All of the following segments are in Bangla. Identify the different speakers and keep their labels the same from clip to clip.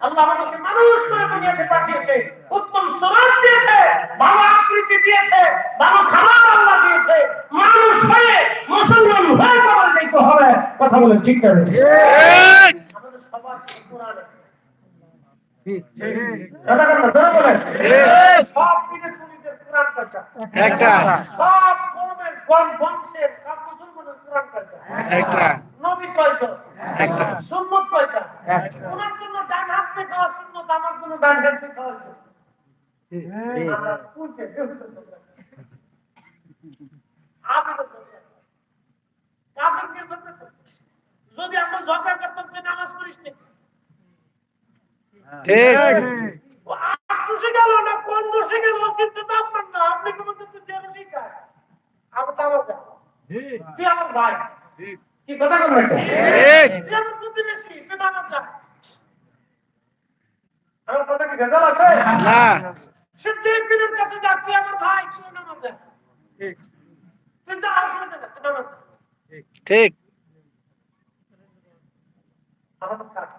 Speaker 1: আল্লাহ আমাদেরকে মানুষ করে দুনিয়াতে পাঠিয়েছে, উত্তম সুরত দিয়েছে, ভালো আকৃতি দিয়েছে, ভালো খাবার আল্লাহ দিয়েছে। মানুষ হয়ে মুসলমান হয়ে কবর যেতে হবে। কথা বলেন ঠিক না? ঠিক। আমাদের সবার কোরআনে কথা বলেন সব পীরের মুরিদের কোরআন কাটা একটা, সব কওমের বংশের সব মুসলমানের কোরআন কাটা একটা, নবী কয়জন একটা, সুন্নাত কয়টা একটা। ওনার জন্য ডান হাত থেকে খাওয়া সুন্নাত, আমার জন্য ডান হাত থেকে খাওয়া সুন্নাত। আমরা কোনটা আজকে কাজের কে জন্য যদি আমরা জগা করতাম যে নামাজ পড়িস না, ঠিক ও আটশো গেল না কোন বসে গেল চিন্তা তো আপনার না, আপনি কেমন তো জেনে শিখায় আমার তো আমার তুই আমার ভাই কি কথা বলবেন? তুই আমার প্রতিবেশী, তুই নামাজ যা। আমার কথা কি ভেজাল আছে? না। সিদ্দিক বিনের কাছে যা, তুই আমার ভাই, তুই নামাজ যা। ঠিক। তুই যা অসুবিধা না, তুই নামাজ যা। ঠিক। আমার তো কাজ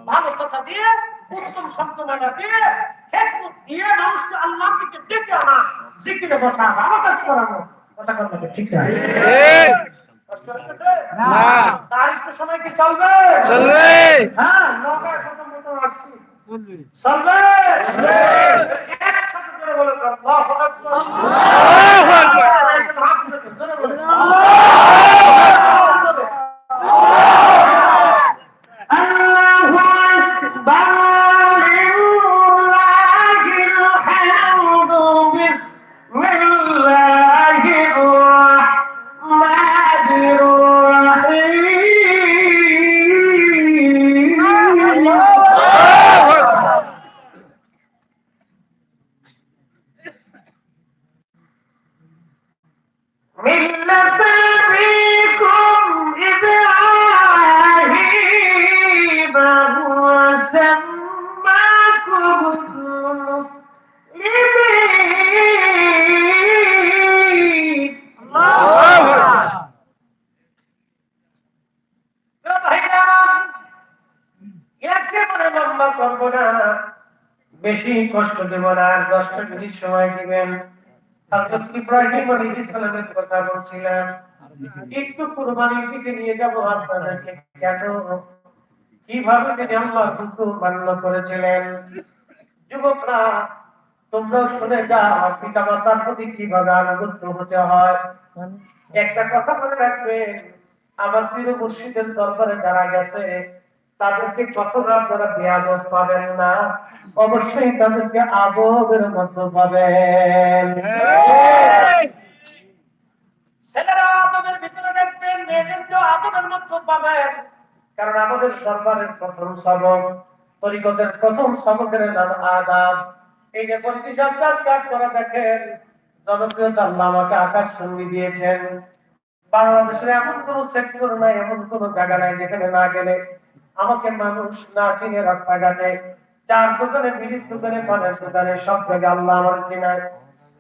Speaker 1: ভালো কথা দিয়ে, উত্তম সম্পর্ক দিয়ে, হিকমত দিয়ে মানুষকে আল্লাহর দিকে ডেকে আনা, জিকিরে বসা, ইবাদত করানো। কথা বলতে ঠিক না? কষ্ট হচ্ছে না। তার একটু সময় কি চলবে? চলবে। হ্যাঁ, নৌকায় কত মতো আসছি চলবে, চলবে। একসাথে জোরে বলে আল্লাহু আকবার, আল্লাহু আকবার। হাত তুলে জোরে বলে বেশি কষ্ট দেব না, 10টা মিনিট সময় দিবেন। হযরত ইব্রাহিম আলাইহিস সালামের কথা বলছিলাম, একটু কুরবানির দিকে নিয়ে যাব আপনাদেরকে। কেন, কিভাবে তিনি আল্লাহর হুকুম পালন করেছিলেন। যুবকরা তোমরা শুনে যাও, পিতামাতার প্রতি কিভাবে আনুগত্য হতে হয়। একটা কথা মনে রাখবে, আমার প্রিয় মুর্শিদের দরবারে যারা গেছে তাদেরকে কখনো আপনারা বেয়াদব পাবেন না, অবশ্যই তাদেরকে আদবের মধ্যে পাবেন। ছেলেরা আদবের ভিতরে দেখবেন, মেয়েদেরকেও আদবের মধ্যে পাবেন। কারণ আমাদের দরবারের প্রথম সবক, তরিকতের প্রথম সবকের নাম আদাব। এই যে পরিচিত কাজ করা দেখেন, জনপ্রিয়তা আল্লাহ আমাকে আকাশ সঙ্গী দিয়েছেন। বাংলাদেশের এমন কোন সেক্টর নাই, এমন কোন জায়গা নাই যেখানে না গেলে আমাকে মানুষ না চিনে। রাস্তাঘাটে, চার দোকানে, বিড়ির দোকানে, পানের দোকানে, সব জায়গায় আল্লাহ আমার চিনায়।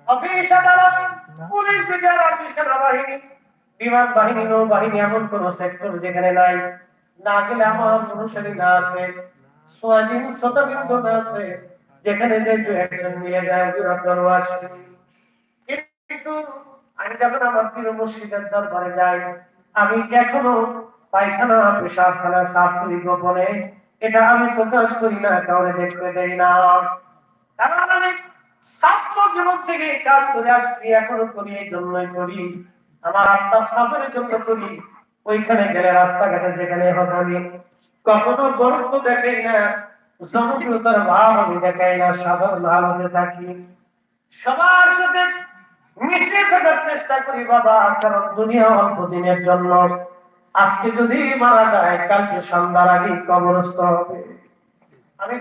Speaker 1: অফিস আদালত, পুলিশ বিচার, সেনাবাহিনী, বিমান বাহিনী, নৌবাহিনী, এমন কোন সেক্টর যেখানে নাই, না গেলে আমার অনুসারী না আছে, সোয়াজিন শতবিন্দু না আছে, যেখানে যে একজন মিলে যায় আপনারও আসে। কিন্তু আমি যখন আমার প্রিয় মুর্শিদের দরবারে যাই, আমি এখনো পায়খানা, পেশাবখানা সাফ করি গোপনে। এটা আমি প্রকাশ করি না, কাউকে দেখতে দেই না। কারণ আমি ছাত্র জীবন থেকে কাজ করে আসছি, এখনো করি, এই জন্যই করি। আমার আত্মার সাফের জন্য করি। ওইখানে গেলে, রাস্তাঘাটে যেখানে হোক, আমি কখনো বরত্ব দেখাই না, জনপ্রিয়তার ভাব আমি দেখাই না, সাধারণ আলোতে থাকি, সবার সাথে মিশে থাকার চেষ্টা করি বাবা। কারণ দুনিয়া অল্প দিনের জন্য। আজকে যদি মারা যায়, কালকে সন্ধ্যার আগে কবরস্থ হবে। আমি